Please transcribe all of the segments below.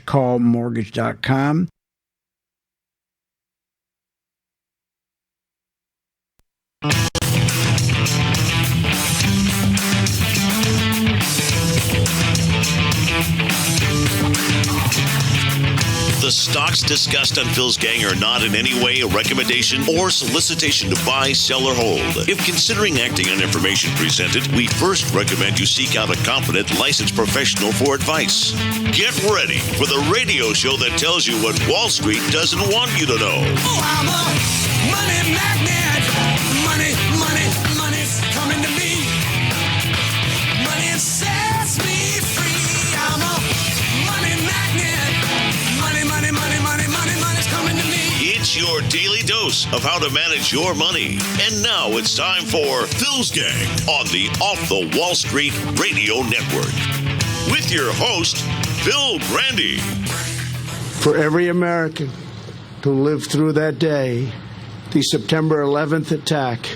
callmortgage.com. The stocks discussed on Phil's Gang are not in any way a recommendation or solicitation to buy, sell, or hold. If considering acting on information presented, we first recommend you seek out a competent, licensed professional for advice. Get ready for the radio show that tells you what Wall Street doesn't want you to know. Oh, I'm a money magnet. Money's coming to me. Money sets me free. I'm a money magnet. Money's coming to me. It's your daily dose of how to manage your money. And now it's time for Phil's Gang on the Off the Wall Street Radio Network. With your host, Phil Grandy. For every American who lived through that day, the September 11th attack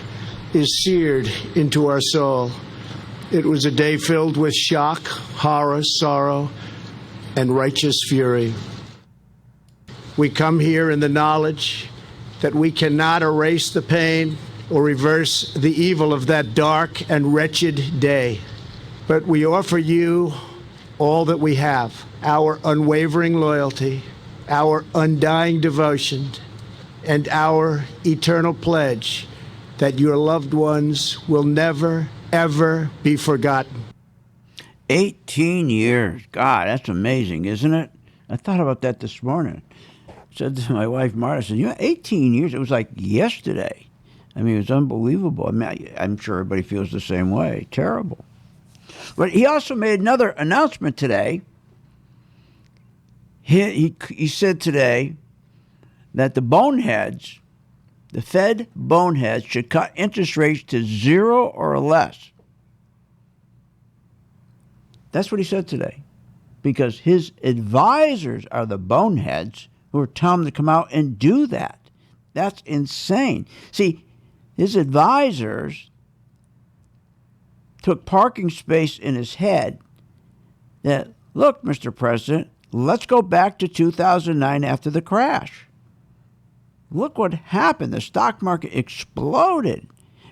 is seared into our soul. It was a day filled with shock, horror, sorrow, and righteous fury. We come here in the knowledge that we cannot erase the pain or reverse the evil of that dark and wretched day. But we offer you all that we have, our unwavering loyalty, our undying devotion, and our eternal pledge that your loved ones will never, ever be forgotten. 18 years. God, that's amazing, isn't it? I thought about that this morning. I said to my wife, Marta, I said, 18 years. It was like yesterday. I mean, it was unbelievable. I mean, I'm sure everybody feels the same way. Terrible. But he also made another announcement today. He said today that the boneheads, the Fed boneheads, should cut interest rates to 0 or less. That's what he said today. Because his advisors are the boneheads who are telling him to come out and do that. That's insane. See, his advisors took parking space in his head that, look, Mr. President, let's go back to 2009 after the crash. Look what happened. The stock market exploded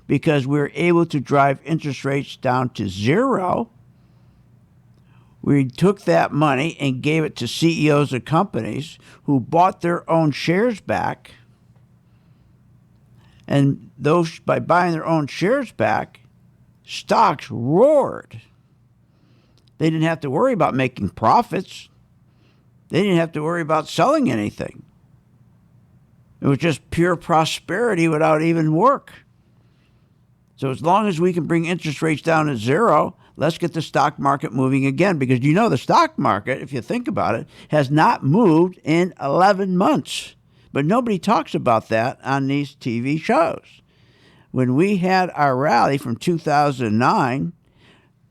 because we were able to drive interest rates down to 0. We took that money and gave it to CEOs of companies who bought their own shares back. And those, by buying their own shares back, stocks roared. They didn't have to worry about making profits. They didn't have to worry about selling anything. It was just pure prosperity without even work. So as long as we can bring interest rates down to 0, let's get the stock market moving again. Because the stock market, if you think about it, has not moved in 11 months. But nobody talks about that on these TV shows. When we had our rally from 2009,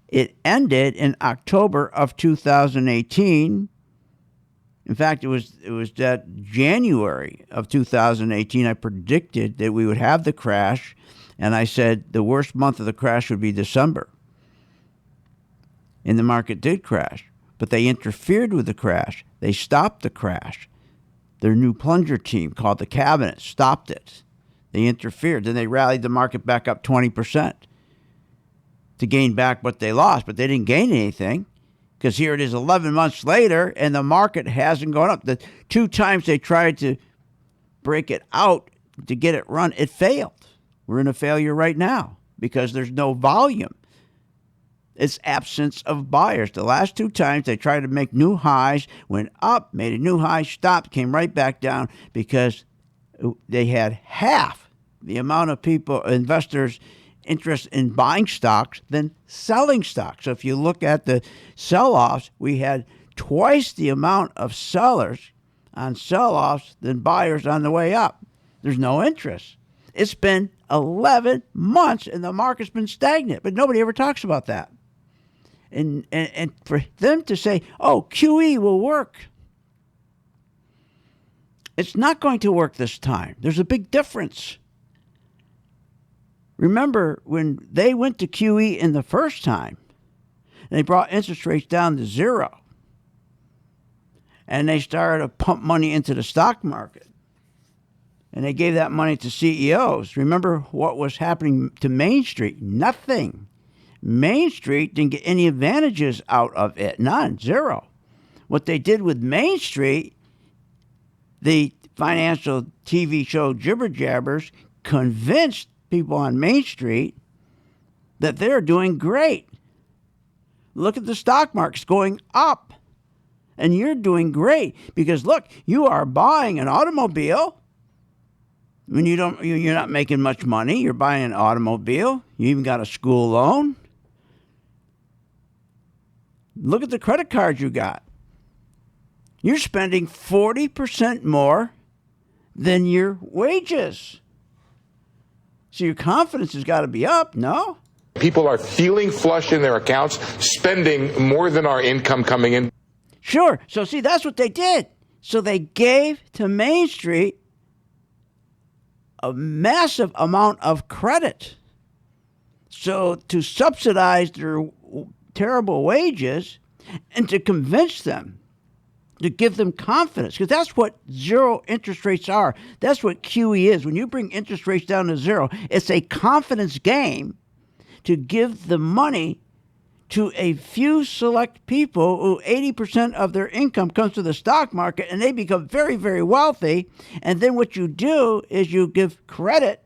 it ended in October of 2018. In fact, it was that January of 2018, I predicted that we would have the crash, and I said the worst month of the crash would be December. And the market did crash, but they interfered with the crash. They stopped the crash. Their new plunger team called the Cabinet stopped it. They interfered. Then they rallied the market back up 20% to gain back what they lost, but they didn't gain anything. Because here it is 11 months later, and the market hasn't gone up. The 2 times they tried to break it out to get it run, it failed. We're in a failure right now because there's no volume. It's absence of buyers. The last 2 times they tried to make new highs, went up, made a new high, stopped, came right back down because they had half the amount of people, investors, interest in buying stocks than selling stocks. So if you look at the sell-offs, we had twice the amount of sellers on sell-offs than buyers on the way up. There's no interest. It's been 11 months and the market's been stagnant, but nobody ever talks about that. And for them to say, oh, QE will work. It's not going to work this time. There's a big difference. Remember, when they went to QE in the first time, they brought interest rates down to 0. and they started to pump money into the stock market. And they gave that money to CEOs. Remember what was happening to Main Street? Nothing. Main Street didn't get any advantages out of it. None. Zero. What they did with Main Street, the financial TV show Jibber Jabbers convinced people on Main Street that they're doing great. Look at the stock market's going up. And you're doing great because, look, you are buying an automobile. When you're not making much money, you're buying an automobile. You even got a school loan. Look at the credit cards you got. You're spending 40% more than your wages. So your confidence has got to be up, no? People are feeling flush in their accounts, spending more than our income coming in. Sure. So see, that's what they did. So they gave to Main Street a massive amount of credit. So to subsidize their terrible wages and to convince them, to give them confidence, because that's what zero interest rates are. That's what QE is. When you bring interest rates down to zero, it's a confidence game to give the money to a few select people who 80% of their income comes to the stock market, and they become very, very wealthy. And then what you do is you give credit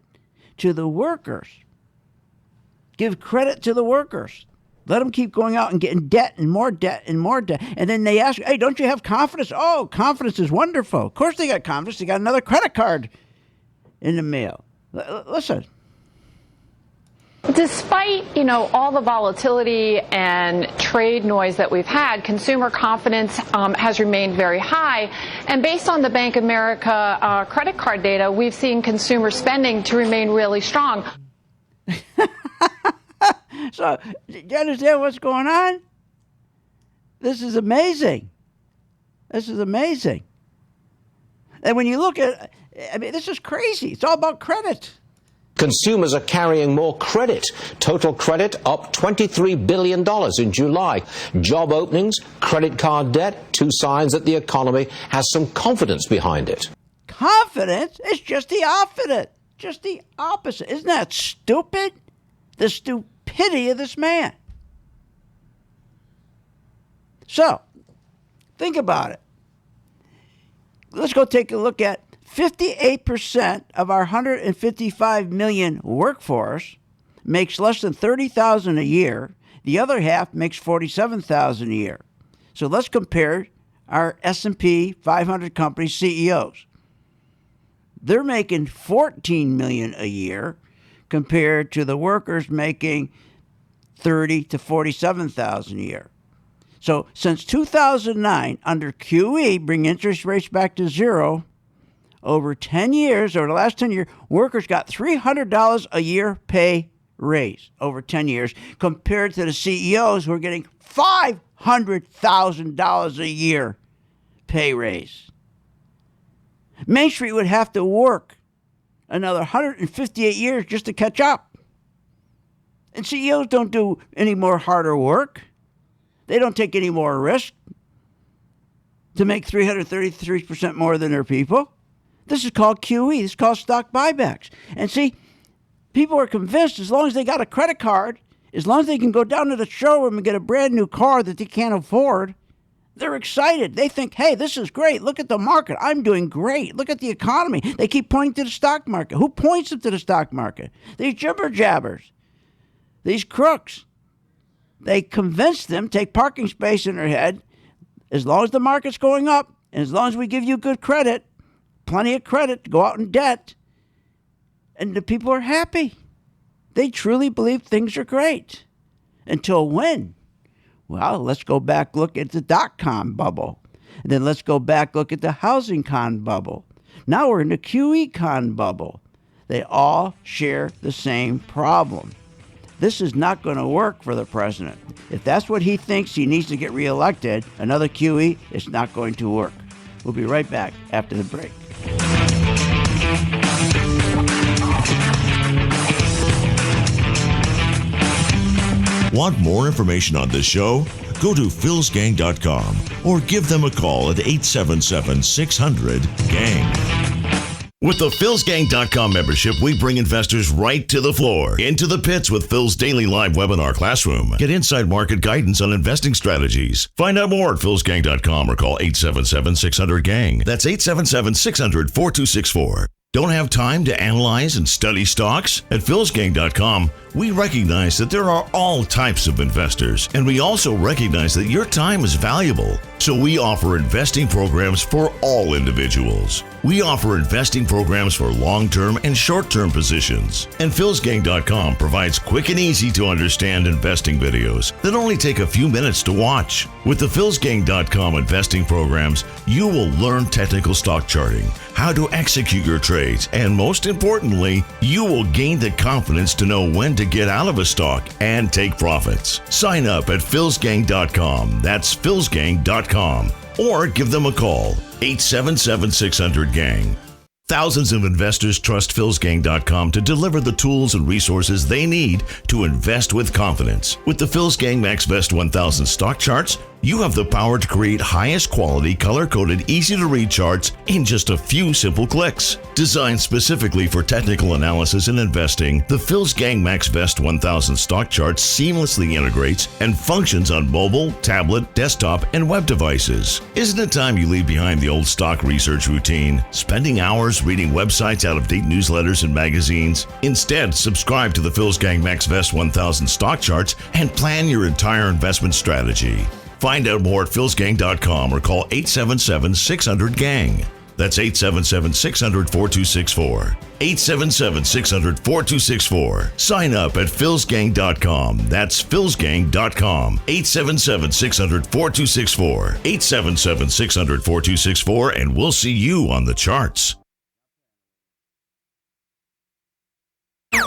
to the workers. Give credit to the workers. Let them keep going out and getting debt and more debt and more debt. And then they ask, hey, don't you have confidence? Oh, confidence is wonderful. Of course they got confidence. They got another credit card in the mail. Listen. Despite, all the volatility and trade noise that we've had, consumer confidence has remained very high. And based on the Bank of America credit card data, we've seen consumer spending to remain really strong. So, do you understand what's going on? This is amazing. This is amazing. And when you look at, this is crazy. It's all about credit. Consumers are carrying more credit. Total credit up $23 billion in July. Job openings, credit card debt, two signs that the economy has some confidence behind it. Confidence? It's just the opposite. Just the opposite. Isn't that stupid? The stupidity of this man. So, think about it. Let's go take a look at 58% of our 155 million workforce makes less than $30,000 a year. The other half makes $47,000 a year. So let's compare our S&P 500 company CEOs. They're making $14 million a year compared to the workers making $30,000 to $47,000 a year. So since 2009, under QE, bring interest rates back to zero, over 10 years, over the last 10 years, workers got $300 a year pay raise over 10 years compared to the CEOs who are getting $500,000 a year pay raise. Main Street would have to work another 158 years just to catch up. And CEOs don't do any more harder work. They don't take any more risk to make 333% more than their people. This is called QE. This is called stock buybacks. And see, people are convinced as long as they got a credit card, as long as they can go down to the showroom and get a brand new car that they can't afford, they're excited. They think, hey, this is great. Look at the market. I'm doing great. Look at the economy. They keep pointing to the stock market. Who points them to the stock market? These jibber jabbers, these crooks. They convince them, take parking space in their head, as long as the market's going up, and as long as we give you good credit, plenty of credit to go out in debt, and the people are happy. They truly believe things are great. Until when? Well, let's go back, look at the dot-com bubble. And then let's go back, look at the housing con bubble. Now we're in the QE con bubble. They all share the same problem. This is not going to work for the president. If that's what he thinks he needs to get reelected, another QE, it's not going to work. We'll be right back after the break. Want more information on this show? Go to philsgang.com or give them a call at 877-600-GANG. With the philsgang.com membership, we bring investors right to the floor, into the pits with Phil's daily live webinar classroom. Get inside market guidance on investing strategies. Find out more at philsgang.com or call 877-600-GANG. That's 877-600-4264. Don't have time to analyze and study stocks? At philsgang.com, we recognize that there are all types of investors, and we also recognize that your time is valuable. So we offer investing programs for all individuals. We offer investing programs for long-term and short-term positions. And philsgang.com provides quick and easy to understand investing videos that only take a few minutes to watch. With the philsgang.com investing programs, you will learn technical stock charting, how to execute your trades, and most importantly, you will gain the confidence to know when to get out of a stock and take profits. Sign up at philsgang.com. That's philsgang.com. Or give them a call, 877-600-GANG. Thousands of investors trust philsgang.com to deliver the tools and resources they need to invest with confidence. With the Philsgang MaxVest 1000 stock charts, you have the power to create highest quality, color-coded, easy-to-read charts in just a few simple clicks. Designed specifically for technical analysis and investing, the Philsgang MaxVest 1000 stock charts seamlessly integrates and functions on mobile, tablet, desktop, and web devices. Isn't it time you leave behind the old stock research routine, spending hours reading websites, out-of-date newsletters, and magazines? Instead, subscribe to the Philsgang MaxVest 1000 stock charts and plan your entire investment strategy. Find out more at philsgang.com or call 877-600-GANG. That's 877-600-4264. 877-600-4264. Sign up at philsgang.com. That's philsgang.com. 877-600-4264. 877-600-4264, and we'll see you on the charts.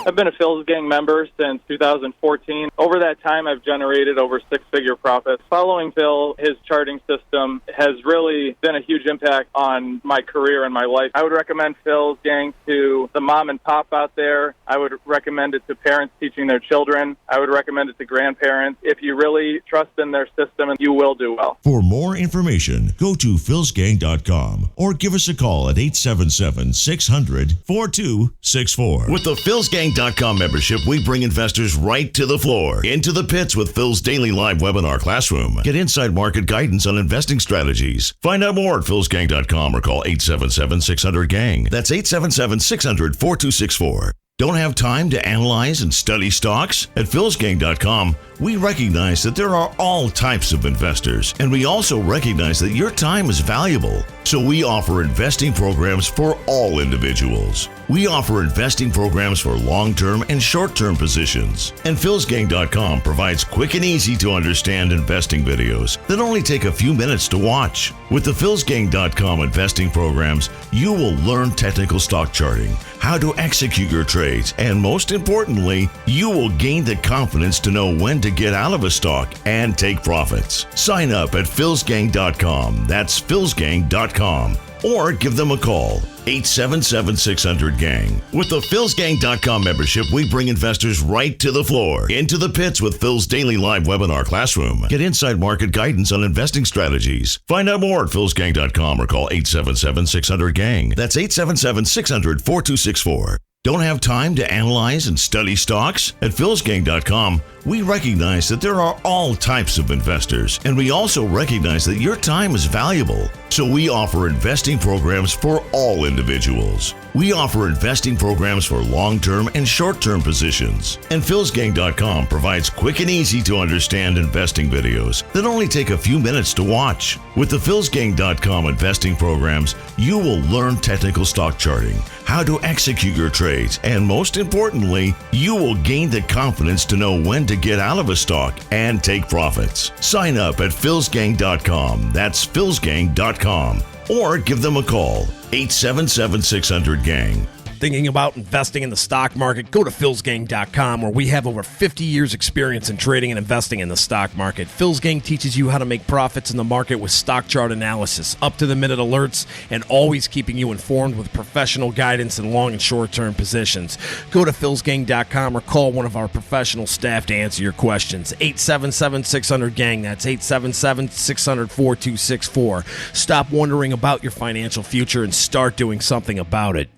I've been a Philsgang member since 2014. Over that time, I've generated over six-figure profits. Following Phil, his charting system has really been a huge impact on my career and my life. I would recommend Philsgang to the mom and pop out there. I would recommend it to parents teaching their children. I would recommend it to grandparents. If you really trust in their system, you will do well. For more information, go to philsgang.com or give us a call at 877-600-4264. With the philsgang.com membership, we bring investors right to the floor, into the pits with Phil's daily live webinar classroom. Get inside market guidance on investing strategies. Find out more at philsgang.com or call 877-600-GANG. That's 877-600-4264. Don't have time to analyze and study stocks? At philsgang.com, we recognize that there are all types of investors, and we also recognize that your time is valuable. So we offer investing programs for all individuals. We offer investing programs for long-term and short-term positions. And philsgang.com provides quick and easy to understand investing videos that only take a few minutes to watch. With the philsgang.com investing programs, you will learn technical stock charting, how to execute your trades, and most importantly, you will gain the confidence to know when to get out of a stock and take profits. Sign up at philsgang.com. That's philsgang.com. Or give them a call, 877-600-GANG. With the philsgang.com membership, we bring investors right to the floor, into the pits with Phil's daily live webinar classroom. Get inside market guidance on investing strategies. Find out more at philsgang.com or call 877-600-GANG. That's 877-600-4264. Don't have time to analyze and study stocks? At philsgang.com, we recognize that there are all types of investors, and we also recognize that your time is valuable. So we offer investing programs for all individuals. We offer investing programs for long-term and short-term positions. And philsgang.com provides quick and easy to understand investing videos that only take a few minutes to watch. With the philsgang.com investing programs, you will learn technical stock charting, how to execute your trades, and most importantly, you will gain the confidence to know when to get out of a stock and take profits. Sign up at philsgang.com. That's philsgang.com. Or give them a call, 877-600-GANG. thinking about investing in the stock market, go to philsgang.com, where we have over 50 years experience in trading and investing in the stock market. Phil's Gang teaches you how to make profits in the market with stock chart analysis, up-to-the-minute alerts, and always keeping you informed with professional guidance in long and short-term positions. Go to philsgang.com or call one of our professional staff to answer your questions. 877-600-GANG. That's 877-600-4264. Stop wondering about your financial future and start doing something about it.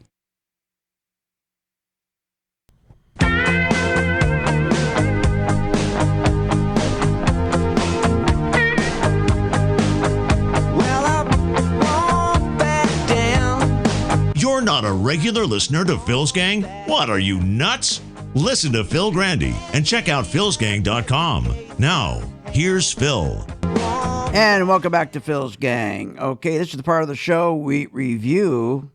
You're not a regular listener to Phil's Gang? What, are you nuts? Listen to Phil Grandy and check out philsgang.com. Now, here's Phil. And welcome back to Phil's Gang. Okay, this is the part of the show we review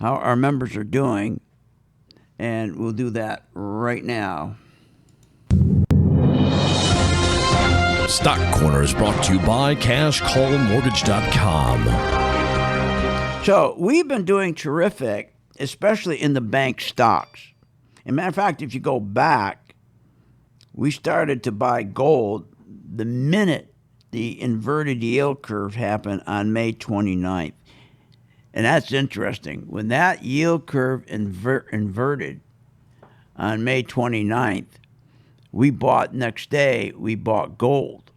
how our members are doing, and we'll do that right now. Stock Corner is brought to you by CashCallMortgage.com. So we've been doing terrific, especially in the bank stocks. As a matter of fact, if you go back, we started to buy gold the minute the inverted yield curve happened on May 29th. And that's interesting. When that yield curve inverted on May 29th, we bought next day, we bought gold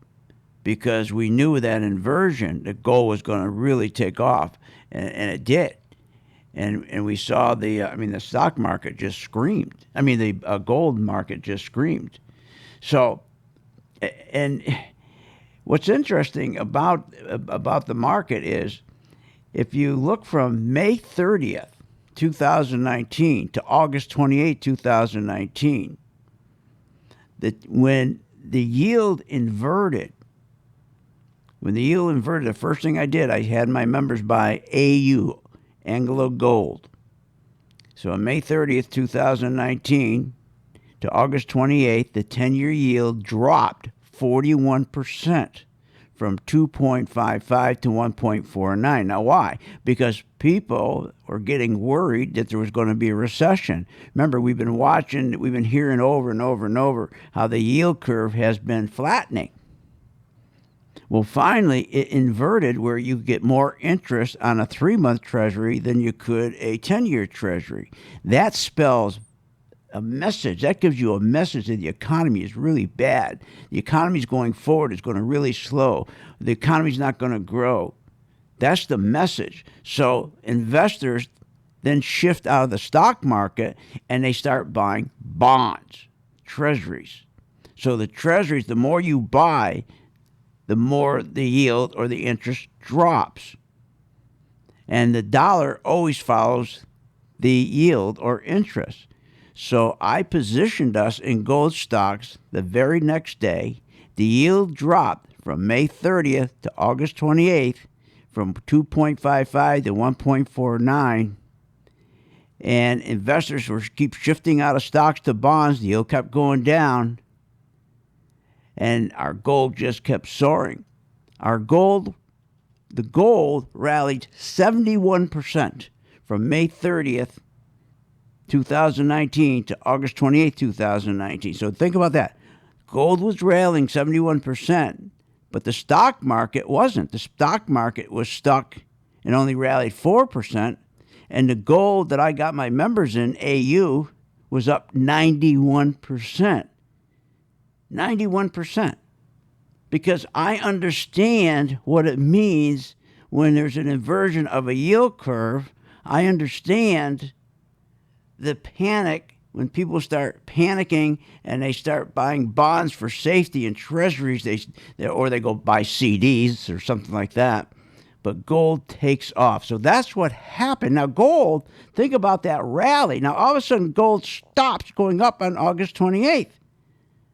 because we knew that inversion, that gold was going to really take off, and it did. And we saw the stock market just screamed. The gold market just screamed. So, and what's interesting about the market is if you look from May 30th, 2019 to August 28, 2019, when the yield inverted, the first thing I did, I had my members buy AU, Anglo Gold. So on May 30th, 2019 to August 28th, the 10-year yield dropped 41% from 2.55 to 1.49. Now, why? Because people were getting worried that there was going to be a recession. Remember, we've been hearing over and over and over how the yield curve has been flattening. Well, finally, it inverted where you get more interest on a 3-month treasury than you could a 10-year treasury. That spells a message. That gives you a message that the economy is really bad. The economy is going forward. It's going to really slow. The economy is not going to grow. That's the message. So investors then shift out of the stock market and they start buying bonds, treasuries. So the treasuries, the more you buy, the more the yield or the interest drops. And the dollar always follows the yield or interest. So I positioned us in gold stocks the very next day. The yield dropped from May 30th to August 28th from 2.55 to 1.49. And investors keep shifting out of stocks to bonds. The yield kept going down. And our gold just kept soaring. The gold rallied 71% from May 30th, 2019 to August 28th, 2019. So think about that. Gold was rallying 71%, but the stock market wasn't. The stock market was stuck and only rallied 4%. And the gold that I got my members in, AU, was up 91%. 91%. Because I understand what it means when there's an inversion of a yield curve. I understand the panic when people start panicking and they start buying bonds for safety and treasuries, or they go buy CDs or something like that. But gold takes off. So that's what happened. Now gold, think about that rally. Now all of a sudden gold stops going up on August 28th.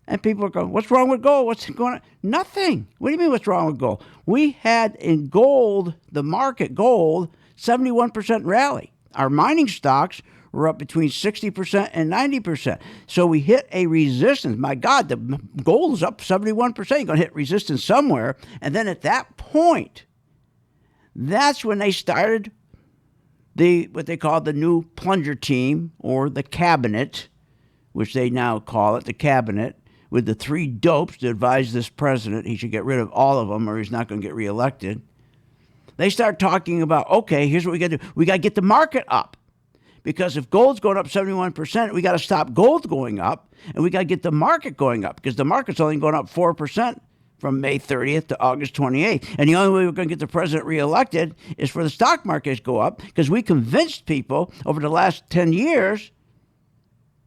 And people are going, what's wrong with gold? What's going on? Nothing. What do you mean what's wrong with gold? We had in gold, the market gold, 71% rally. Our mining stocks were up between 60% and 90%. So we hit a resistance. My God, the gold is up 71%. You're going to hit resistance somewhere. And then at that point, that's when they started what they call the new plunger team, or the cabinet, which they now call it the cabinet, with the 3 dopes to advise this president he should get rid of all of them or he's not going to get reelected. They start talking about, okay, here's what we got to do. We got to get the market up. Because if gold's going up 71%, we got to stop gold going up, and we got to get the market going up, because the market's only going up 4% from May 30th to August 28th. And the only way we're going to get the president reelected is for the stock market to go up, because we convinced people over the last 10 years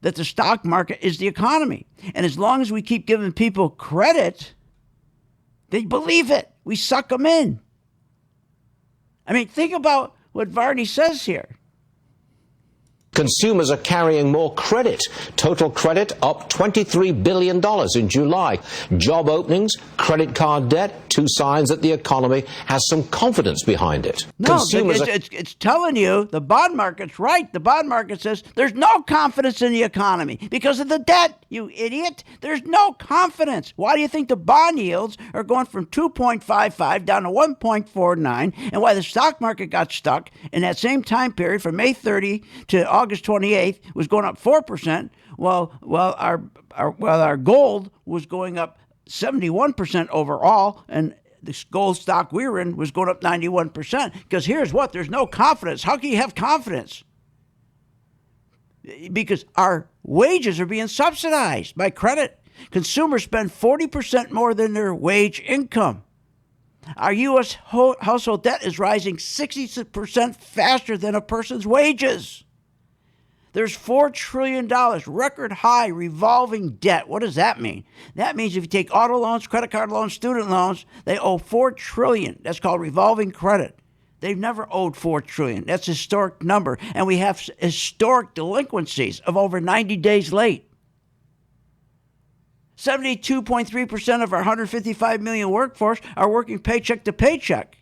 that the stock market is the economy. And as long as we keep giving people credit, they believe it. We suck them in. I mean, think about what Varney says here. Consumers are carrying more credit. Total credit up $23 billion in July. Job openings, credit card debt, 2 signs that the economy has some confidence behind it. No, it's telling you the bond market's right. The bond market says there's no confidence in the economy because of the debt, you idiot. There's no confidence. Why do you think the bond yields are going from 2.55 down to 1.49, and why the stock market got stuck in that same time period from May 30 to August 28th was going up 4%, while our gold was going up 71% overall, and the gold stock we were in was going up 91%. Because here's what, there's no confidence. How can you have confidence? Because our wages are being subsidized by credit. Consumers spend 40% more than their wage income. Our U.S. household debt is rising 60% faster than a person's wages. There's $4 trillion, record high revolving debt. What does that mean? That means if you take auto loans, credit card loans, student loans, they owe $4 trillion. That's called revolving credit. They've never owed $4 trillion. That's a historic number. And we have historic delinquencies of over 90 days late. 72.3% of our 155 million workforce are working paycheck to paycheck.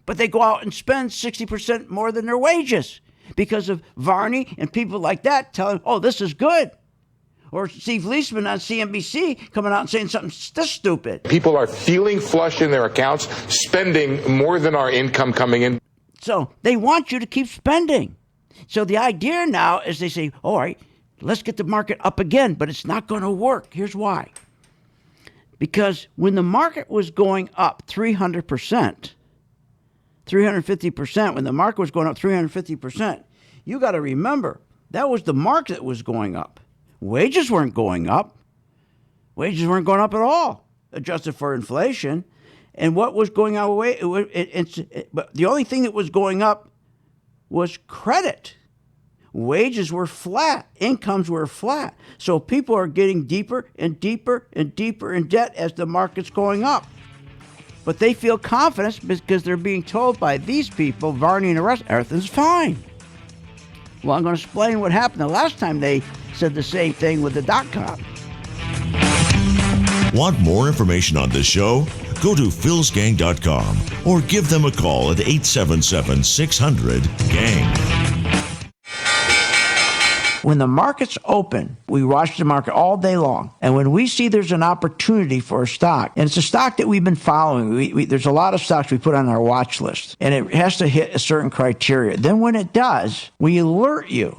But they go out and spend 60% more than their wages, because of Varney and people like that telling, oh, this is good. Or Steve Leisman on CNBC coming out and saying something this stupid. People are feeling flush in their accounts, spending more than our income coming in. So they want you to keep spending. So the idea now is they say, all right, let's get the market up again, but it's not going to work. Here's why. Because when the market was going up 300%, 350%, when the market was going up 350%, you got to remember, that was the market that was going up. Wages weren't going up. Wages weren't going up at all, adjusted for inflation. And what was going away? But the only thing that was going up was credit. Wages were flat. Incomes were flat. So people are getting deeper and deeper and deeper in debt as the market's going up. But they feel confidence because they're being told by these people, Varney and the rest, everything's fine. Well, I'm going to explain what happened the last time they said the same thing with the dot-com. Want more information on this show? Go to philsgang.com or give them a call at 877-600-GANG. When the market's open, we watch the market all day long. And when we see there's an opportunity for a stock, and it's a stock that we've been following, there's a lot of stocks we put on our watch list, and it has to hit a certain criteria. Then when it does, we alert you.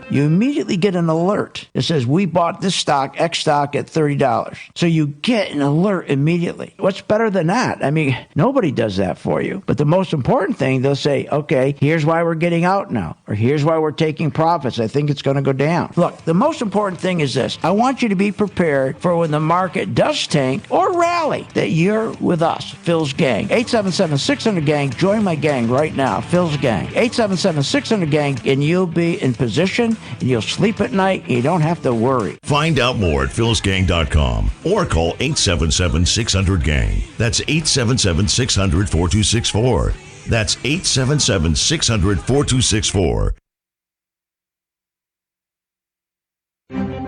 You immediately get an alert that says, we bought this stock, X stock, at $30. So you get an alert immediately. What's better than that? I mean, nobody does that for you. But the most important thing, they'll say, okay, here's why we're getting out now, or here's why we're taking profits. I think it's going to go down. Look, the most important thing is this. I want you to be prepared for when the market does tank or rally, that you're with us, Phil's Gang. 877-600-GANG. Join my gang right now, Phil's Gang. 877-600-GANG, and you'll be in position, and you'll sleep at night, and you don't have to worry. Find out more at philsgang.com or call 877-600-GANG. That's 877-600-4264. That's 877-600-4264.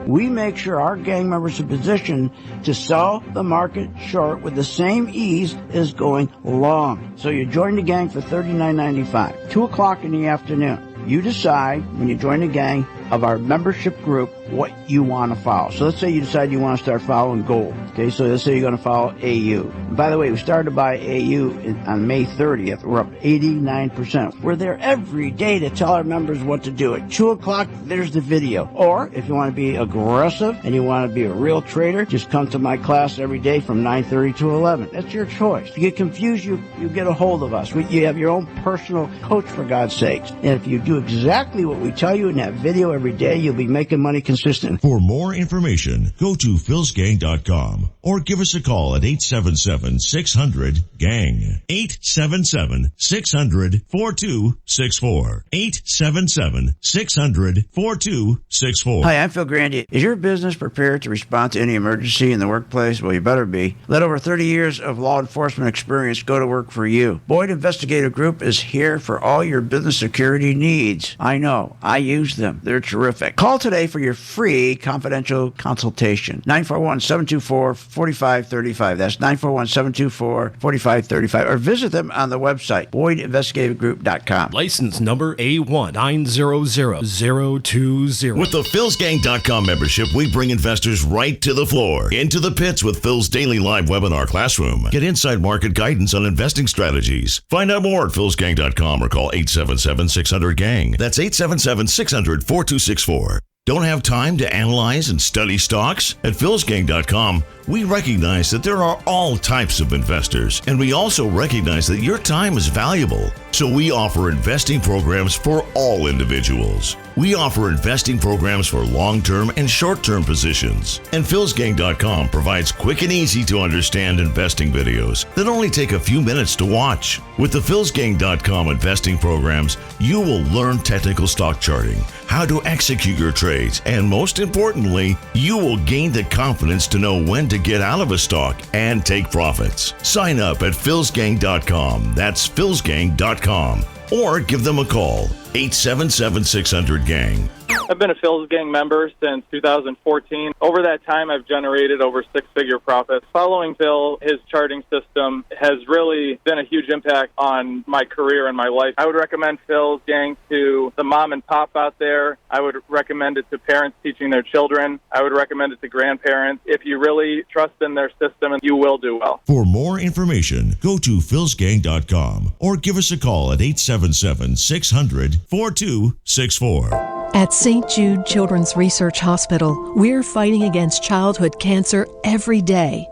We make sure our gang members are positioned to sell the market short with the same ease as going long. So you join the gang for $39.95, 2 o'clock in the afternoon. You decide when you join the gang of our membership group what you want to follow. So let's say you decide you want to start following gold. Okay, so let's say you're going to follow AU. And by the way, we started to buy AU on May 30th. We're up 89%. We're there every day to tell our members what to do. At 2 o'clock, there's the video. Or if you want to be aggressive and you want to be a real trader, just come to my class every day from 9:30 to 11. That's your choice. If you get confused, you get a hold of us. You have your own personal coach, for God's sakes. And if you do exactly what we tell you in that video every day, you'll be making money consistent. For more information, go to philsgang.com or give us a call at 877-600-GANG. 877-600-4264. 877-600-4264. Hi, I'm Phil Grandy. Is your business prepared to respond to any emergency in the workplace? Well, you better be. Let over 30 years of law enforcement experience go to work for you. Boyd Investigative Group is here for all your business security needs. I know. I use them. They're terrific. Call today for your free confidential consultation. 941-724-4535. That's 941-724-4535. Or visit them on the website, BoydInvestigativegroup.com. License number A1900020. With the philsgang.com membership, we bring investors right to the floor, into the pits with Phil's daily live webinar classroom. Get inside market guidance on investing strategies. Find out more at philsgang.com or call 877-600-GANG. That's 877-600-4264. Don't have time to analyze and study stocks? At philsgang.com, we recognize that there are all types of investors, and we also recognize that your time is valuable. So we offer investing programs for all individuals. We offer investing programs for long-term and short-term positions. And philsgang.com provides quick and easy to understand investing videos that only take a few minutes to watch. With the philsgang.com investing programs, you will learn technical stock charting, how to execute your trades, and most importantly, you will gain the confidence to know when to get out of a stock and take profits. Sign up at philsgang.com. That's philsgang.com. Or give them a call, 877-600-GANG. I've been a Phil's Gang member since 2014. Over that time, I've generated over six-figure profits. Following Phil, his charting system has really been a huge impact on my career and my life. I would recommend Phil's Gang to the mom and pop out there. I would recommend it to parents teaching their children. I would recommend it to grandparents. If you really trust in their system, you will do well. For more information, go to philsgang.com or give us a call at 877-600-4264. At St. Jude Children's Research Hospital, we're fighting against childhood cancer every day.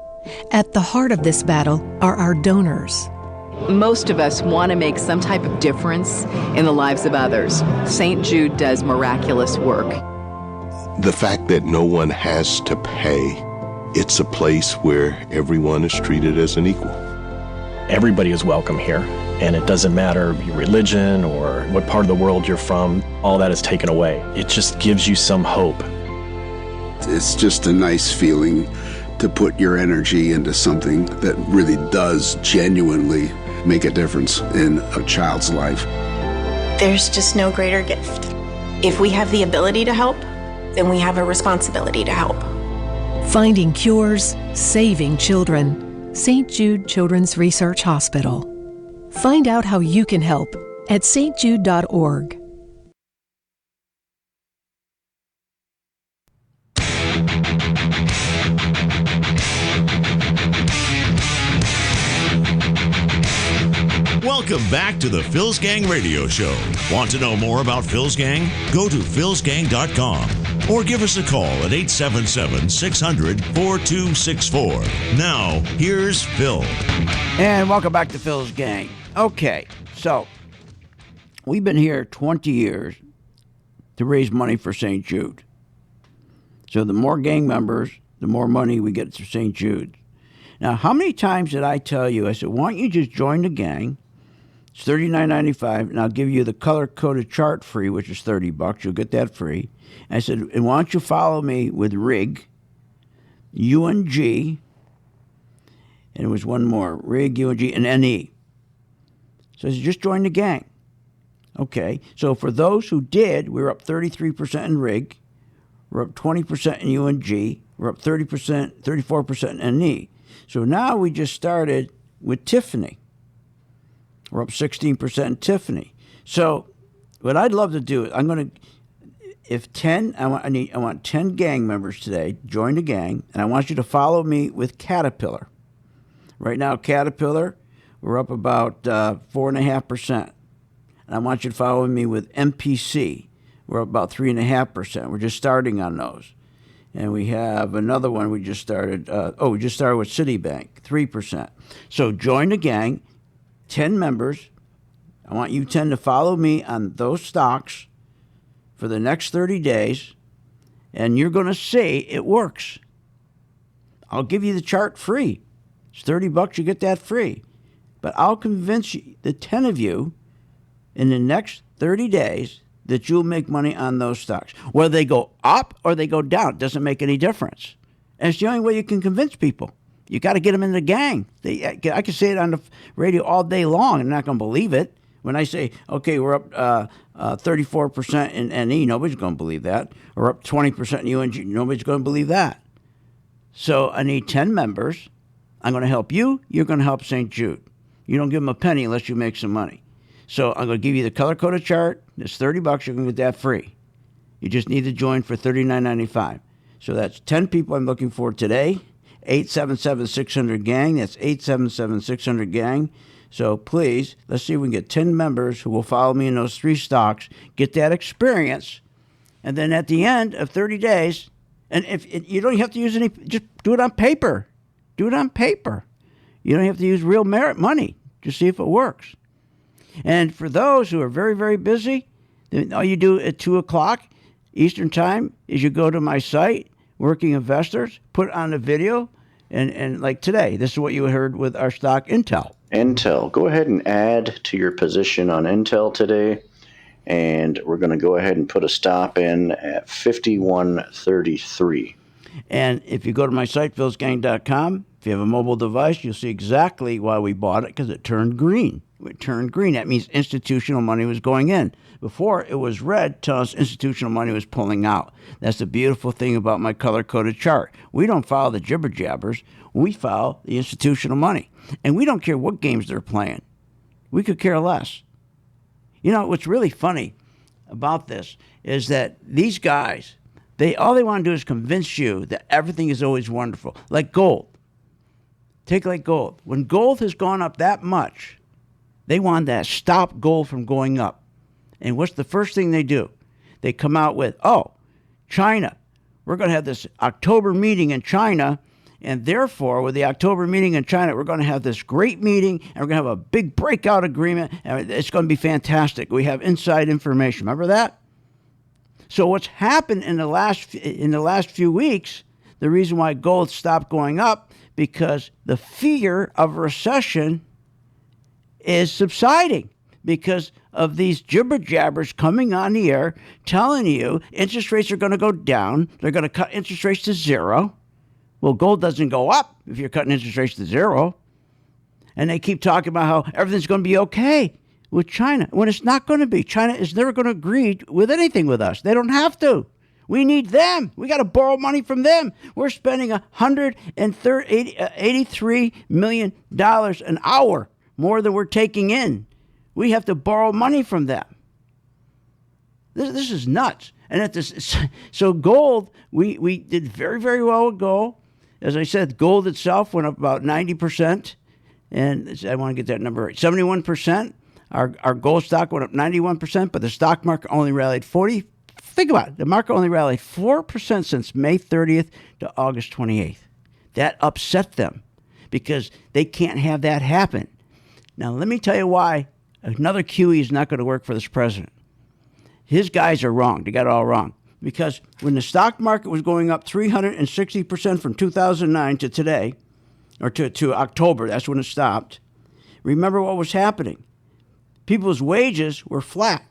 At the heart of this battle are our donors. Most of us want to make some type of difference in the lives of others. St. Jude does miraculous work. The fact that no one has to pay, it's a place where everyone is treated as an equal. Everybody is welcome here, and it doesn't matter your religion or what part of the world you're from, all that is taken away. It just gives you some hope. It's just a nice feeling to put your energy into something that really does genuinely make a difference in a child's life. There's just no greater gift. If we have the ability to help, then we have a responsibility to help. Finding cures, saving children. St. Jude Children's Research Hospital. Find out how you can help at stjude.org. Welcome back to the Phil's Gang Radio Show. Want to know more about Phil's Gang? Go to philsgang.com or give us a call at 877-600-4264. Now, here's Phil. And welcome back to Phil's Gang. Okay, so we've been here 20 years to raise money for St. Jude. So the more gang members, the more money we get through St. Jude. Now, how many times did I tell you, I said, why don't you just join the gang? It's $39.95, and I'll give you the color-coded chart free, which is $30. You'll get that free. And I said, and why don't you follow me with RIG, UNG, and it was one more, RIG, UNG, and NE. So I said, just join the gang. Okay, so for those who did, we were up 33% in RIG, we're up 20% in UNG, we're up 30%, 34% in NE. So now we just started with Tiffany. We're up 16% in Tiffany. So what I'd love to do, if 10, I want 10 gang members today, join the gang, and I want you to follow me with Caterpillar. Right now, Caterpillar, we're up about 4.5%. And I want you to follow me with MPC. We're up about 3.5%. We're just starting on those. And we have another one we just started. We just started with Citibank, 3%. So join the gang, 10 members. I want you 10 to follow me on those stocks for the next 30 days, and you're going to see it works. I'll give you the chart free. It's $30, you get that free. But I'll convince you, the 10 of you, in the next 30 days that you'll make money on those stocks. Whether they go up or they go down, it doesn't make any difference. And it's the only way you can convince people. You got to get them in the gang. I can say it on the radio all day long, and they're not going to believe it. When I say, okay, we're up 34% in NE, nobody's going to believe that. Or up 20% in UNG, nobody's going to believe that. So I need 10 members. I'm going to help you. You're going to help St. Jude. You don't give them a penny unless you make some money. So I'm going to give you the color-coded chart. It's $30. You're going to get that free. You just need to join for $39.95. So that's 10 people I'm looking for today. 877-600-GANG. That's 877-600-GANG. So please, let's see if we can get 10 members who will follow me in those 3 stocks, get that experience, and then at the end of 30 days, and if you don't have to use any, just do it on paper. Do it on paper. You don't have to use real merit money. Just see if it works. And for those who are very, very busy, then all you do at 2 o'clock Eastern Time is you go to my site, Working Investors, put on a video, and like today, this is what you heard with our stock Intel. Intel, go ahead and add to your position on Intel today, and we're going to go ahead and put a stop in at 51.33. And if you go to my site, philsgang.com, if you have a mobile device, you'll see exactly why we bought it, because it turned green. It turned green. That means institutional money was going in. Before, it was red, telling us institutional money was pulling out. That's the beautiful thing about my color-coded chart. We don't follow the jibber-jabbers. We follow the institutional money. And we don't care what games they're playing. We could care less. You know, what's really funny about this is that these guys, all they want to do is convince you that everything is always wonderful. Like gold. Take like gold. When gold has gone up that much, they want to stop gold from going up. And what's the first thing they do? They come out with, China. We're going to have this October meeting in China, and therefore, with the October meeting in China, we're going to have this great meeting, and we're going to have a big breakout agreement, and it's going to be fantastic. We have inside information. Remember that? So what's happened in the last few weeks, the reason why gold stopped going up, because the fear of recession is subsiding because of these jibber-jabbers coming on the air telling you interest rates are going to go down. They're going to cut interest rates to 0. Well, gold doesn't go up if you're cutting interest rates to 0. And they keep talking about how everything's going to be okay with China, when it's not going to be. China is never going to agree with anything with us. They don't have to. We need them. We got to borrow money from them. We're spending $183 million an hour, more than we're taking in. We have to borrow money from them. This is nuts. And so gold, we did very, very well with gold. As I said, gold itself went up about 90%. And I want to get that number right. 71%. Our gold stock went up 91%, but the stock market only rallied 40%. Think about it. The market only rallied 4% since May 30th to August 28th. That upset them because they can't have that happen. Now, let me tell you why another QE is not going to work for this president. His guys are wrong. They got it all wrong. Because when the stock market was going up 360% from 2009 to today, or to October, that's when it stopped, remember what was happening. People's wages were flat.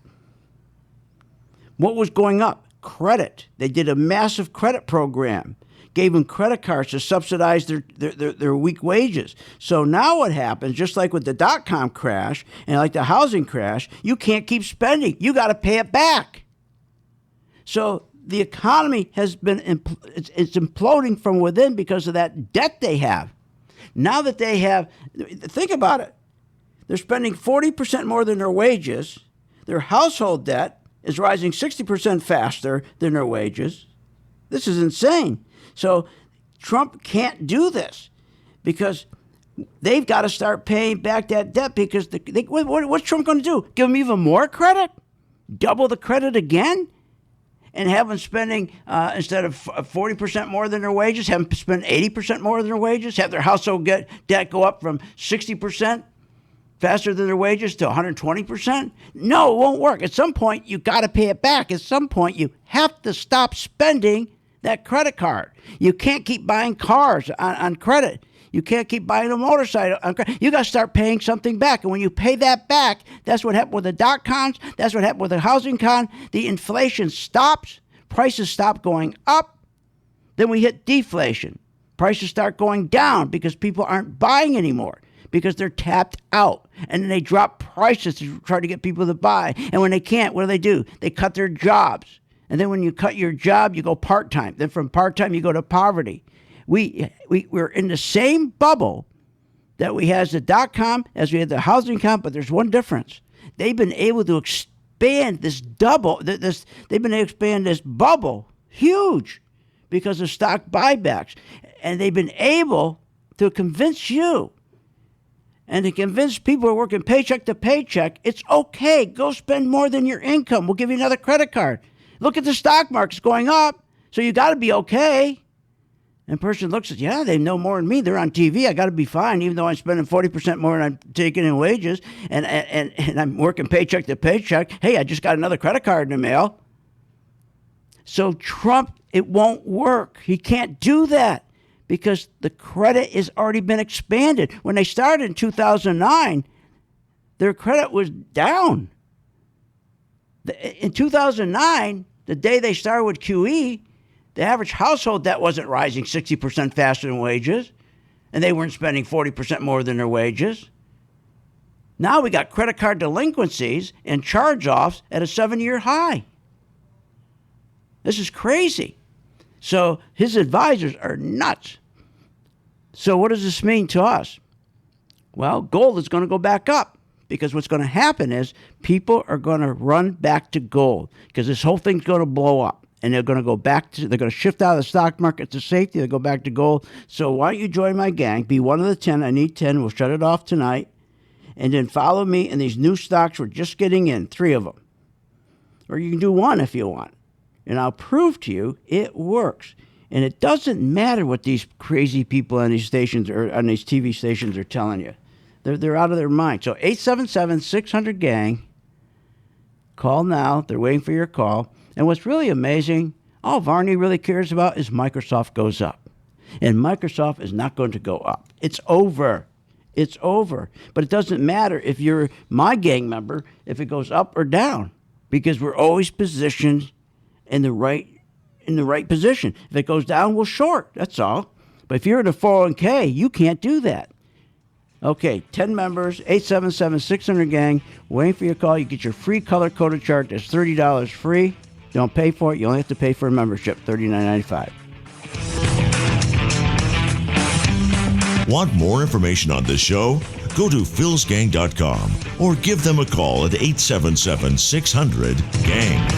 What was going up? Credit. They did a massive credit program, gave them credit cards to subsidize their weak wages. So now what happens, just like with the dot-com crash and like the housing crash, you can't keep spending. You got to pay it back. So the economy has been, it's imploding from within because of that debt they have. Now that they have, think about it. They're spending 40% more than their wages. Their household debt is rising 60% faster than their wages. This is insane. So Trump can't do this because they've got to start paying back that debt because what's Trump going to do? Give them even more credit? Double the credit again? And have them spending, instead of 40% more than their wages, have them spend 80% more than their wages? Have their household debt go up from 60% faster than their wages to 120%? No, it won't work. At some point, you got to pay it back. At some point, you have to stop spending that credit card. You can't keep buying cars on credit. You can't keep buying a motorcycle on credit. You got to start paying something back. And when you pay that back, that's what happened with the dot-coms. That's what happened with the housing con. The inflation stops. Prices stop going up. Then we hit deflation. Prices start going down because people aren't buying anymore because they're tapped out. And then they drop prices to try to get people to buy. And when they can't, what do? They cut their jobs. And then when you cut your job, you go part-time. Then from part-time, you go to poverty. We're in the same bubble that we had as the dot-com, as we had the housing con, but there's one difference. They've been able to expand this bubble huge because of stock buybacks. And they've been able to convince you and to convince people who are working paycheck to paycheck, it's okay, go spend more than your income. We'll give you another credit card. Look at the stock market's going up, so you got to be okay. And person looks at, yeah, they know more than me. They're on TV. I got to be fine, even though I'm spending 40% more than I'm taking in wages, and I'm working paycheck to paycheck. Hey, I just got another credit card in the mail. So Trump, it won't work. He can't do that because the credit has already been expanded. When they started in 2009, their credit was down. In 2009, the day they started with QE, the average household debt wasn't rising 60% faster than wages, and they weren't spending 40% more than their wages. Now we got credit card delinquencies and charge-offs at a 7-year high. This is crazy. So his advisors are nuts. So what does this mean to us? Well, gold is going to go back up because what's going to happen is people are going to run back to gold because this whole thing's going to blow up. And they're going to go back to, they're going to shift out of the stock market to safety. They'll go back to gold. So why don't you join my gang? Be one of the 10. I need 10. We'll shut it off tonight. And then follow me in these new stocks. We're just getting in, 3 of them. Or you can do 1 if you want. And I'll prove to you it works. And it doesn't matter what these crazy people on these stations or on these TV stations are telling you. They're out of their mind. So 877-600-GANG. Call now. They're waiting for your call. And what's really amazing, all Varney really cares about is Microsoft goes up. And Microsoft is not going to go up. It's over. It's over. But it doesn't matter if you're my gang member, if it goes up or down, because we're always positioned in the right position. If it goes down, we'll short. That's all. But if you're in a 401k, you can't do that. Okay, 10 members, 877-600-GANG, waiting for your call. You get your free color-coded chart. That's $30 free. Don't pay for it. You only have to pay for a membership, $39.95. Want more information on this show? Go to philsgang.com or give them a call at 877-600-GANG.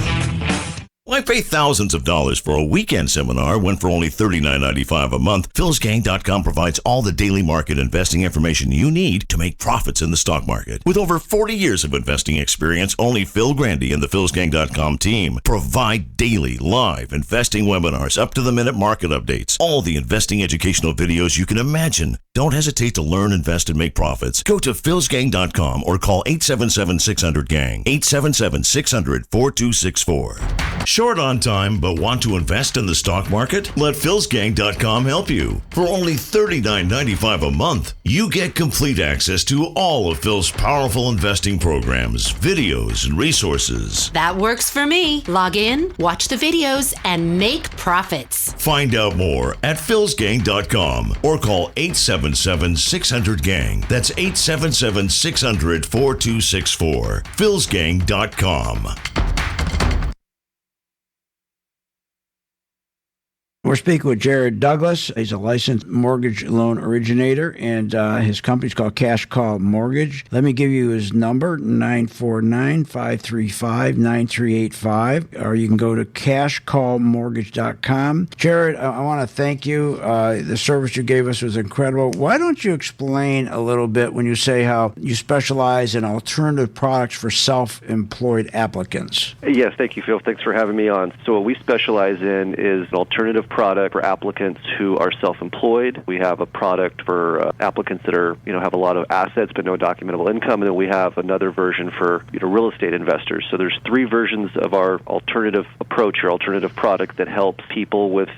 Why pay thousands of dollars for a weekend seminar when for only $39.95 a month, philsgang.com provides all the daily market investing information you need to make profits in the stock market. With over 40 years of investing experience, only Phil Grandy and the philsgang.com team provide daily live investing webinars, up-to-the-minute market updates, all the investing educational videos you can imagine. Don't hesitate to learn, invest, and make profits. Go to philsgang.com or call 877-600-GANG, 877-600-4264. Short on time, but want to invest in the stock market? Let philsgang.com help you. For only $39.95 a month, you get complete access to all of Phil's powerful investing programs, videos, and resources. That works for me. Log in, watch the videos, and make profits. Find out more at philsgang.com or call 877-600-GANG. That's 877-600-4264. philsgang.com. We're speaking with Jared Douglas. He's a licensed mortgage loan originator, and his company's called Cash Call Mortgage. Let me give you his number, 949-535-9385, or you can go to cashcallmortgage.com. Jared, I want to thank you. The service you gave us was incredible. Why don't you explain a little bit when you say how you specialize in alternative products for self-employed applicants? Yes, thank you, Phil. Thanks for having me on. So what we specialize in is an alternative product for applicants who are self-employed. We have a product for applicants that are, have a lot of assets but no documentable income, and then we have another version for real estate investors. So there's three versions of our alternative approach or alternative product that helps people with,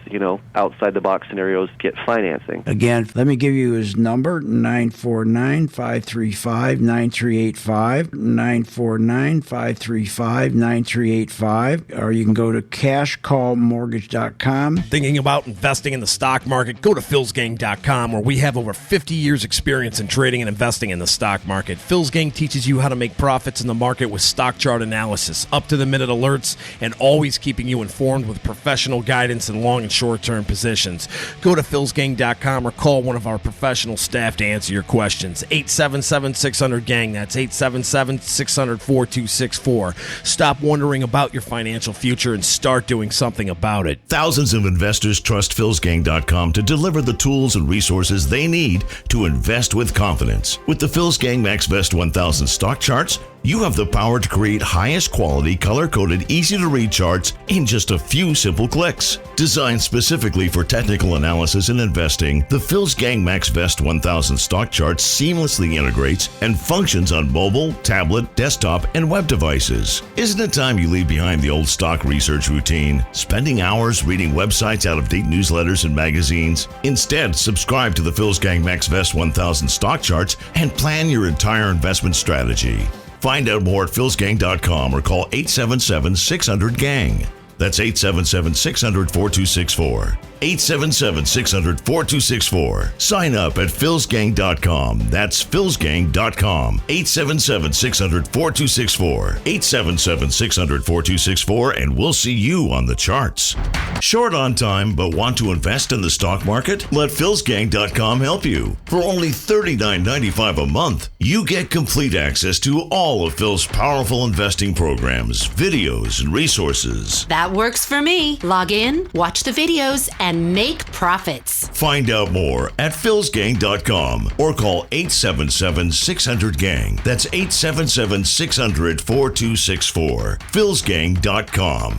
outside the box scenarios get financing. Again, let me give you his number, 949-535-9385, 949-535-9385, or you can go to cashcallmortgage.com. Thinking about investing in the stock market? Go to philsgang.com, where we have over 50 years experience in trading and investing in the stock market. Phil's Gang teaches you how to make profits in the market with stock chart analysis, up-to-the-minute alerts, and always keeping you informed with professional guidance in long and short-term positions. Go to philsgang.com or call one of our professional staff to answer your questions. 877-600-GANG. That's 877-600-4264. Stop wondering about your financial future and start doing something about it. Thousands of investors trust philsgang.com to deliver the tools and resources they need to invest with confidence. With the Phil's Gang MaxVest 1000 stock charts, you have the power to create highest quality, color-coded, easy-to-read charts in just a few simple clicks. Designed specifically for technical analysis and investing, the Phil's Gang MaxVest 1000 stock chart seamlessly integrates and functions on mobile, tablet, desktop, and web devices. Isn't it time you leave behind the old stock research routine, spending hours reading websites, out-of-date newsletters, and magazines? Instead, subscribe to the Phil's Gang MaxVest 1000 stock charts and plan your entire investment strategy. Find out more at philsgang.com or call 877-600-GANG. That's 877-600-4264. 877-600-4264. Sign up at philsgang.com. That's philsgang.com. 877-600-4264. 877-600-4264, and we'll see you on the charts. Short on time but want to invest in the stock market? Let philsgang.com help you. For only $39.95 a month, you get complete access to all of Phil's powerful investing programs, videos, and resources. That works for me. Log in, watch the videos, and make profits. Find out more at philsgang.com or call 877-600-GANG. That's 877-600-4264. philsgang.com.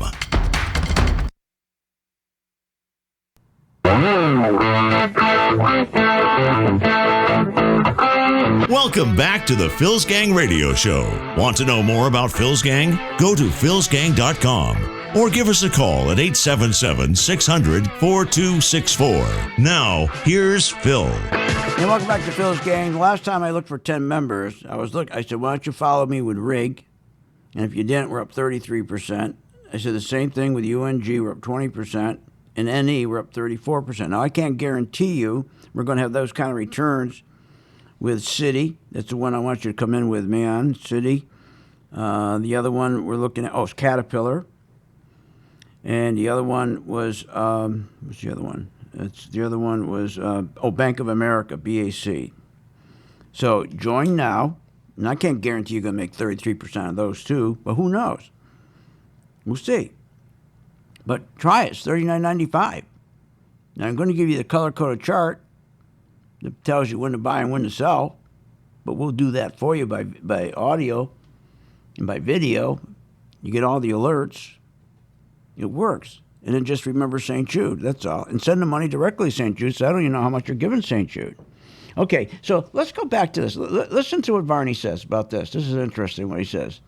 Welcome back to the Phil's Gang Radio Show. Want to know more about Phil's Gang? Go to philsgang.com. Or give us a call at 877-600-4264. Now, here's Phil. And welcome back to Phil's Gang. The last time I looked for 10 members, I said, why don't you follow me with RIG? And if you didn't, we're up 33%. I said the same thing with UNG, we're up 20%. And NE, we're up 34%. Now, I can't guarantee you we're going to have those kind of returns with Citi. That's the one I want you to come in with me on, Citi. The other one we're looking at, it's Caterpillar. And the other one was, what's the other one? The other one was, Bank of America, BAC. So join now. And I can't guarantee you're going to make 33% of those two, but who knows? We'll see. But try it. It's $39.95. Now, I'm going to give you the color-coded chart that tells you when to buy and when to sell, but we'll do that for you by audio and by video. You get all the alerts. It works. And then just remember St. Jude, that's all. And send the money directly to St. Jude, so I don't even know how much you're giving St. Jude. Okay, so let's go back to this. Listen to what Varney says about this. This is interesting what he says.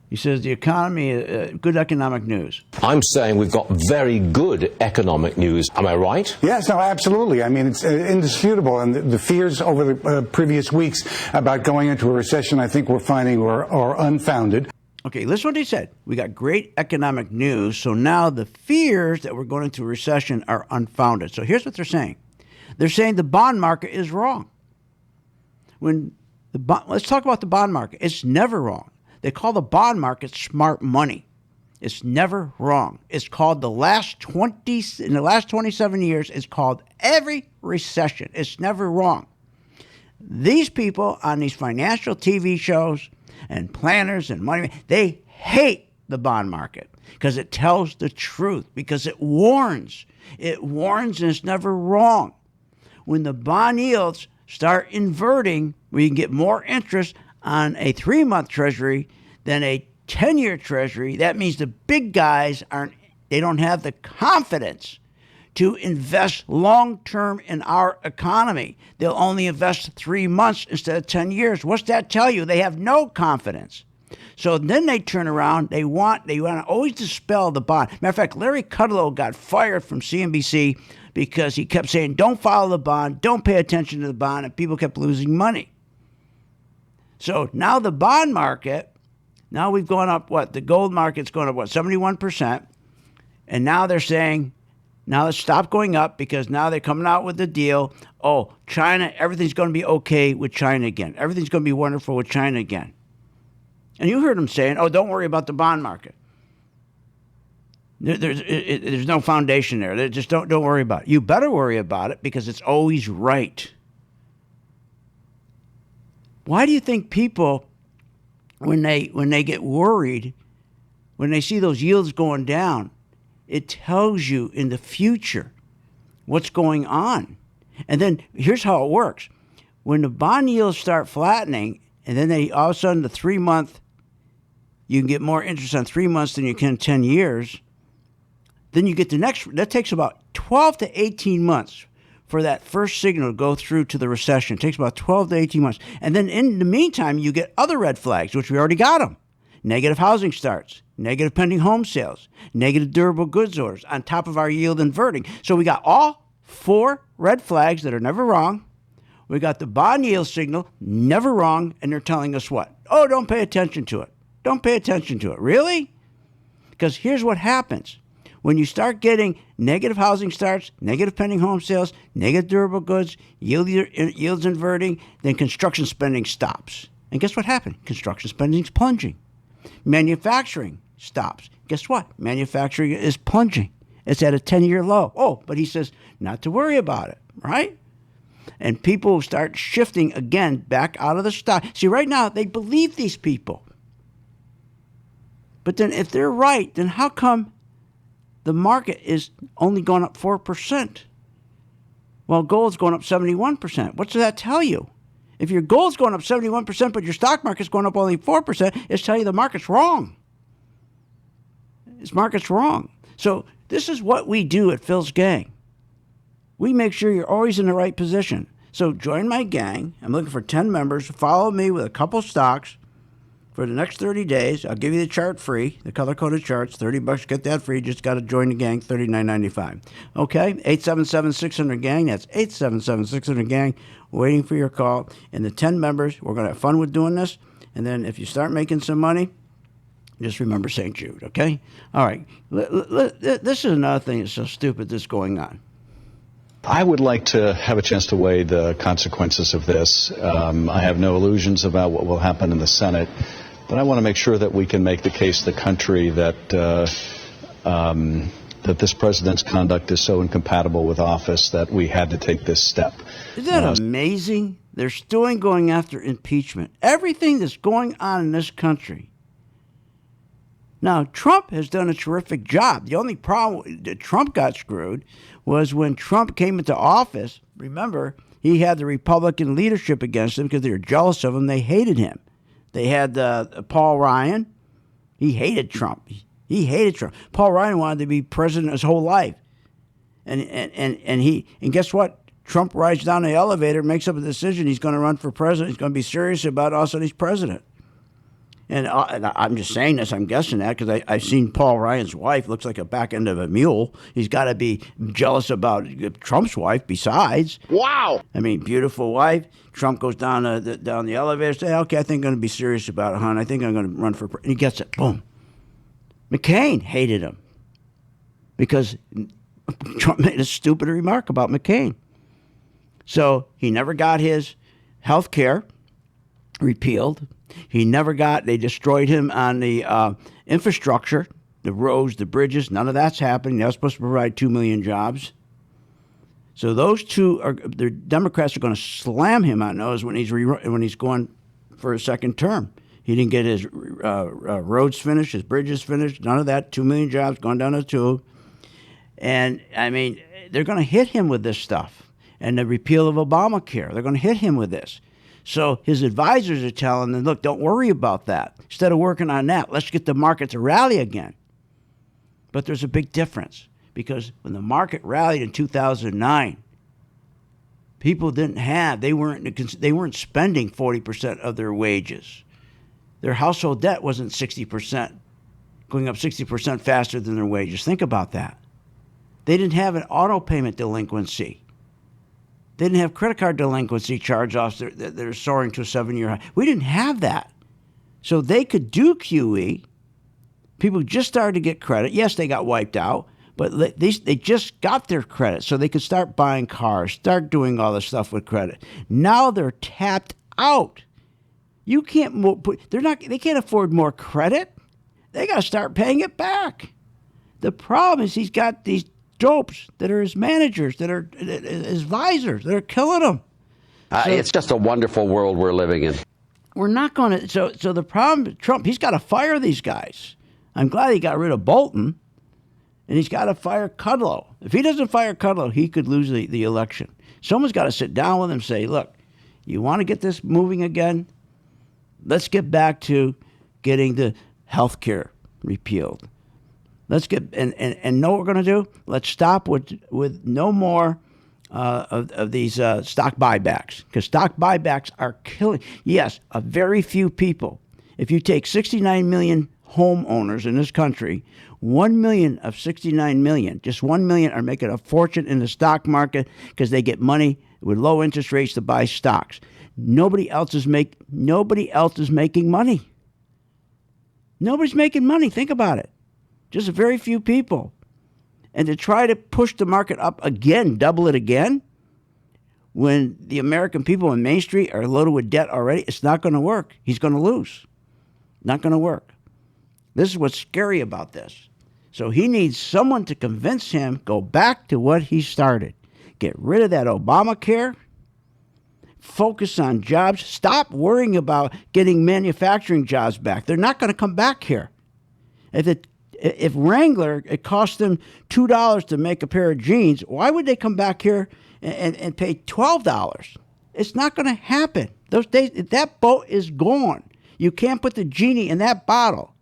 He says the economy, good economic news. I'm saying we've got very good economic news. Am I right? Yes, no, absolutely. I mean, it's indisputable. And the fears over the previous weeks about going into a recession, I think we're finding are unfounded. Okay, listen to what he said. We got great economic news, so now the fears that we're going into a recession are unfounded. So here's what they're saying. They're saying the bond market is wrong. Let's talk about the bond market. It's never wrong. They call the bond market smart money. It's never wrong. It's called in the last 27 years, it's called every recession. It's never wrong. These people on these financial TV shows and planners and money, they hate the bond market because it tells the truth, because it warns. It warns, and it's never wrong. When the bond yields start inverting, we can get more interest on a 3-month treasury than a 10-year treasury. That means the big guys don't have the confidence to invest long-term in our economy. They'll only invest 3 months instead of 10 years. What's that tell you? They have no confidence. So then they turn around. They want to always dispel the bond. Matter of fact, Larry Kudlow got fired from CNBC because he kept saying, don't follow the bond, don't pay attention to the bond, and people kept losing money. So now the bond market, now we've gone up, the gold market's going up, 71%. And now they're saying, now let's stop going up because now they're coming out with the deal. Oh, China, everything's going to be okay with China again. Everything's going to be wonderful with China again. And you heard them saying, oh, don't worry about the bond market. There's no foundation there. Just don't worry about it. You better worry about it because it's always right. Why do you think people, when they get worried, when they see those yields going down, it tells you in the future what's going on? And then here's how it works. When the bond yields start flattening, and then all of a sudden the 3-month, you can get more interest on 3 months than you can 10 years, then you get the next, that takes about 12 to 18 months for that first signal to go through to the recession. It takes about 12 to 18 months. And then in the meantime, you get other red flags, which we already got them. Negative housing starts, negative pending home sales, negative durable goods orders on top of our yield inverting. So we got all 4 red flags that are never wrong. We got the bond yield signal, never wrong, and they're telling us what? Oh, don't pay attention to it. Don't pay attention to it. Really? Because here's what happens. When you start getting negative housing starts, negative pending home sales, negative durable goods, yields inverting, then construction spending stops. And guess what happened? Construction spending's plunging. Manufacturing stops. Guess what? Manufacturing is plunging. It's at a 10-year low. Oh, but he says not to worry about it, right? And people start shifting again back out of the stock. See, right now, they believe these people. But then if they're right, then how come the market is only going up 4%? Well, gold's going up 71%. What does that tell you? If your gold's going up 71%, but your stock market's going up only 4%, it's telling you the market's wrong. This market's wrong. So this is what we do at Phil's Gang. We make sure you're always in the right position. So join my gang. I'm looking for 10 members. Follow me with a couple stocks for the next 30 days. I'll give you the chart free, the color-coded charts, $30. Get that free. Just got to join the gang, $39.95. Okay, 877-600-GANG. That's 877-600-GANG. Waiting for your call. And the 10 members, we're going to have fun with doing this. And then if you start making some money, just remember St. Jude, okay? All right. This is another thing that's so stupid that's going on. I would like to have a chance to weigh the consequences of this. I have no illusions about what will happen in the Senate, but I want to make sure that we can make the case to the country that that this president's conduct is so incompatible with office that we had to take this step. Isn't that amazing? They're still going after impeachment. Everything that's going on in this country. Now, Trump has done a terrific job. The only problem that Trump got screwed was when Trump came into office. Remember, he had the Republican leadership against him because they were jealous of him. They hated him. They had Paul Ryan. He hated Trump. He hated Trump. Paul Ryan wanted to be president his whole life. And guess what? Trump rides down the elevator, makes up a decision. He's going to run for president. He's going to be serious about it. Also, he's president. And I'm just saying this, I'm guessing that because I've seen Paul Ryan's wife, looks like a back end of a mule. He's got to be jealous about Trump's wife besides. Wow. I mean, beautiful wife. Trump goes down the elevator, says, okay, I think I'm going to be serious about it, hon. I think I'm going to run for president. And he gets it. Boom. McCain hated him because Trump made a stupid remark about McCain. So he never got his health care repealed. He never got, they destroyed him on the infrastructure, the roads, the bridges. None of that's happening. They're supposed to provide 2 million jobs. So those two the Democrats are going to slam him on those when he's going for a second term. He didn't get his roads finished, his bridges finished, none of that. 2 million jobs going down to 2. And, I mean, they're going to hit him with this stuff. And the repeal of Obamacare, they're going to hit him with this. So his advisors are telling him, look, don't worry about that. Instead of working on that, let's get the market to rally again. But there's a big difference, because when the market rallied in 2009, people they weren't spending 40% of their wages. Their household debt wasn't 60%, going up 60% faster than their wages. Think about that. They didn't have an auto payment delinquency. They didn't have credit card delinquency charge-offs that are soaring to a 7-year high. We didn't have that. So they could do QE. People just started to get credit. Yes, they got wiped out, but they just got their credit, so they could start buying cars, start doing all this stuff with credit. Now they're tapped out. You can't they can't afford more credit. They got to start paying it back. The problem is he's got these dopes that are his managers, that are his advisors, that are killing him. It's just a wonderful world we're living in. We're not going to. So the problem, Trump, he's got to fire these guys. I'm glad he got rid of Bolton, and he's got to fire Kudlow. If he doesn't fire Kudlow, he could lose the election. Someone's got to sit down with him and say, look, you want to get this moving again? Let's get back to getting the health care repealed. Let's get and know what we're going to do. Let's stop with no more of these stock buybacks, because stock buybacks are killing. Yes, a very few people. If you take 69 million homeowners in this country, 1 million of 69 million, just 1 million are making a fortune in the stock market because they get money with low interest rates to buy stocks. Nobody else is making money. Nobody's making money. Think about it. Just a very few people. And to try to push the market up again, double it again, when the American people on Main Street are loaded with debt already, it's not going to work. He's going to lose. Not going to work. This is what's scary about this. So he needs someone to convince him, go back to what he started. Get rid of that Obamacare. Focus on jobs. Stop worrying about getting manufacturing jobs back. They're not going to come back here. If Wrangler, it cost them $2 to make a pair of jeans, why would they come back here and pay $12? It's not going to happen. Those days, that boat is gone. You can't put the genie in that bottle.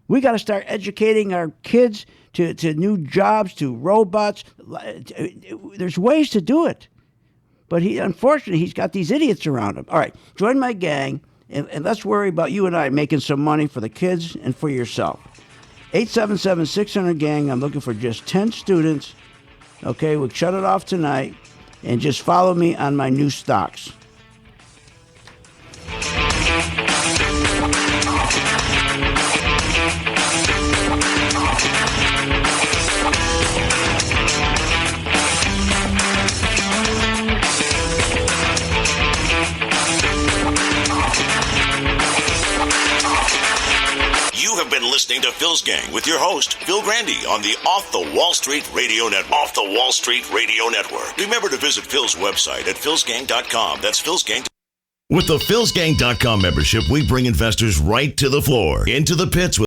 We got to start educating our kids to new jobs, to robots. There's ways to do it. But unfortunately, he's got these idiots around him. All right, join my gang, and let's worry about you and I making some money for the kids and for yourself. 877-600-GANG. I'm looking for just 10 students. Okay, we'll shut it off tonight, and just follow me on my new stocks. You have been listening to Phil's Gang with your host, Phil Grandy, on the Off the Wall Street Radio Network. Off the Wall Street Radio Network. Remember to visit Phil's website at philsgang.com. That's philsgang.com. With the philsgang.com membership, we bring investors right to the floor, into the pits with